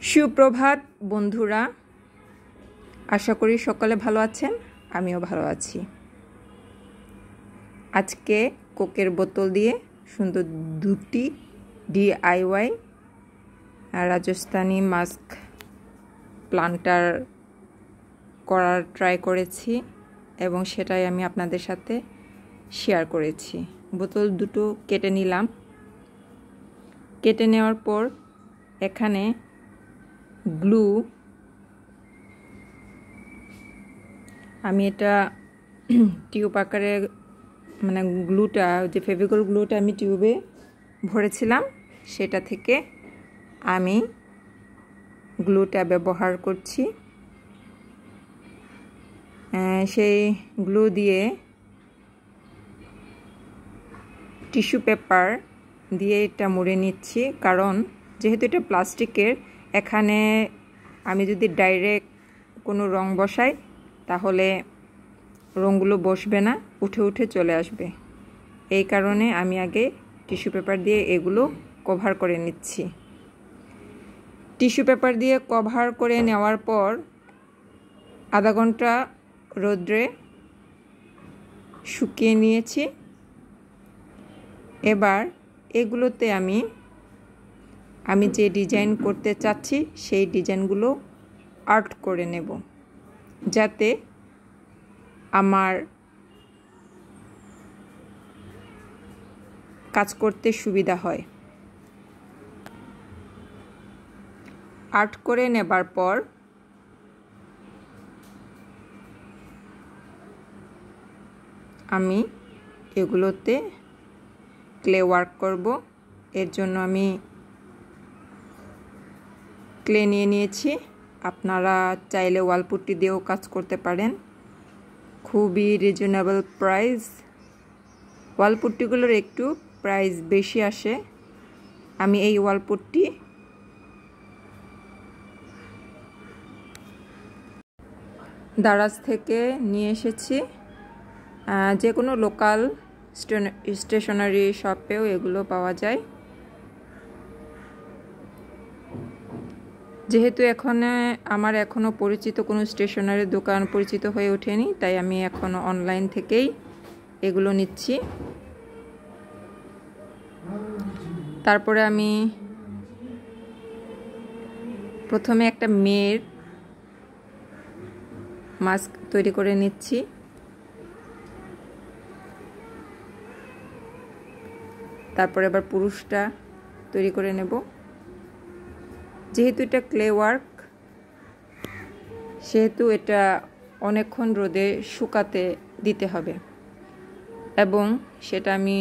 সুপ্রভাত বন্ধুরা, আশা করি সকলে ভালো আছেন। আমিও ভালো আছি। আজকে কোকের বোতল দিয়ে সুন্দর দুটি DIY রাজস্থানী মাস্ক প্লান্টার করার ট্রাই করেছি এবং সেটাই আমি আপনাদের সাথে শেয়ার করেছি। বোতল দুটো কেটে নিলাম। কেটে নেওয়ার পর এখানে গ্লু, আমি এটা টিউব আকারে মানে গ্লুটা, যে ফেভিকল গ্লুটা আমি টিউবে ভরেছিলাম, সেটা থেকে আমি গ্লুটা ব্যবহার করছি। সেই গ্লু দিয়ে টিস্যু পেপার দিয়ে এটা মুড়ে নিচ্ছি, কারণ যেহেতু এটা প্লাস্টিকের, এখানে আমি যদি ডাইরেক্ট কোনো রং বসাই তাহলে রঙগুলো বসবে না, উঠে উঠে চলে আসবে। এই কারণে আমি আগে টিস্যু পেপার দিয়ে এগুলো কভার করে নিচ্ছি। টিস্যু পেপার দিয়ে কভার করে নেওয়ার পর আধা ঘন্টা রোদ্রে শুকিয়ে নিয়েছি। এবার এগুলোতে আমি যে ডিজাইন করতে চাচ্ছি সেই ডিজাইনগুলো আর্ট করে নেব, যাতে আমার কাজ করতে সুবিধা হয়। আর্ট করে নেবার পর আমি এগুলোতে ক্লে ওয়ার্ক করব। এর জন্য আমি ক্লে নিয়ে নিয়েছি। আপনারা চাইলে ওয়ালপুট্টি দিয়েও কাজ করতে পারেন, খুবই রিজনেবল প্রাইস। ওয়ালপুট্টিগুলোর একটু প্রাইস বেশি আসে। আমি এই ওয়ালপুট্টি দারাজ থেকে নিয়ে এসেছি। যে কোনো লোকাল স্টেশনারি শপেও এগুলো পাওয়া যায়। যেহেতু আমার এখনও পরিচিত কোনো স্টেশনারি দোকান পরিচিত হয়ে ওঠেনি, তাই আমি এখনও অনলাইন থেকেই এগুলো নিচ্ছি। তারপরে আমি প্রথমে একটা মেয়ের মাস্ক তৈরি করে নিচ্ছি। তারপরে আবার পুরুষটা তৈরি করে নেব। যেহেতু এটা ক্লে ওয়ার্ক, সেহেতু এটা অনেকক্ষণ রোদে শুকাতে দিতে হবে, এবং সেটা আমি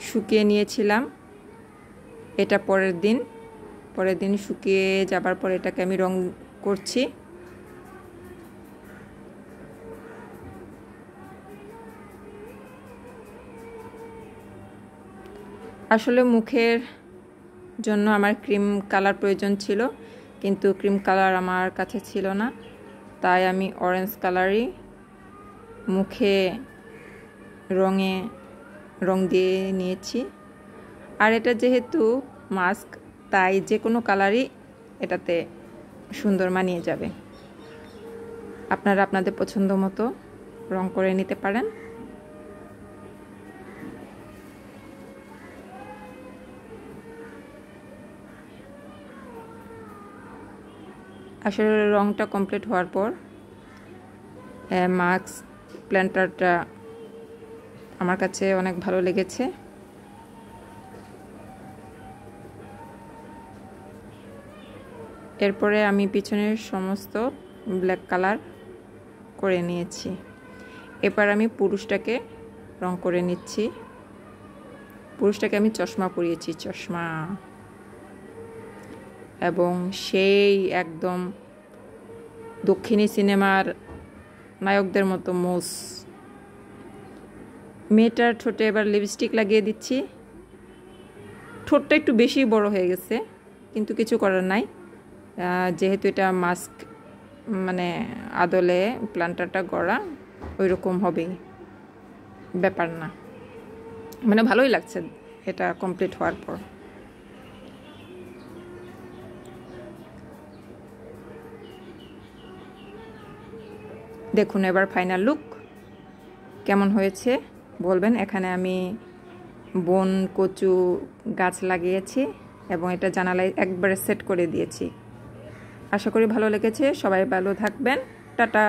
শুকিয়ে নিয়েছিলাম। এটা পরের দিন শুকিয়ে যাবার পর এটাকে আমি রং করছি। আসলে মুখের জন্য আমার ক্রিম কালার প্রয়োজন ছিল, কিন্তু ক্রিম কালার আমার কাছে ছিল না, তাই আমি অরেঞ্জ কালারই মুখে রং দিয়ে নিয়েছি। আর এটা যেহেতু মাস্ক, তাই যে কোনো কালারই এটাতে সুন্দর মানিয়ে যাবে। আপনারা আপনাদের পছন্দ মতো রং করে নিতে পারেন। আসলে রংটা কমপ্লিট হওয়ার পর মাস্ক প্ল্যান্টারটা আমার কাছে অনেক ভালো লেগেছে। এরপরে আমি পিছনের সমস্ত ব্ল্যাক কালার করে নিয়েছি। এবার আমি পুরুষটাকে রং করে নিচ্ছি। পুরুষটাকে আমি চশমা পরিয়েছি, চশমা, এবং সেই একদম দক্ষিণী সিনেমার নায়কদের মতো মোস। মেয়েটার ঠোঁটে এবার লিপস্টিক লাগিয়ে দিচ্ছি। ঠোঁটটা একটু বেশি বড় হয়ে গেছে, কিন্তু কিছু করার নাই। যেহেতু এটা মাস্ক, মানে আদলে প্লান্টারটা গড়া, ওই রকম হবেই, ব্যাপার না। মানে ভালোই লাগছে এটা কমপ্লিট হওয়ার পর। দেখুন এবার ফাইনাল লুক কেমন হয়েছে বলবেন। এখানে আমি বন কচু গাছ লাগিয়েছি এবং এটা জানালায় একবারে সেট করে দিয়েছি। আশা করি ভালো লেগেছে। সবাই ভালো থাকবেন। টাটা।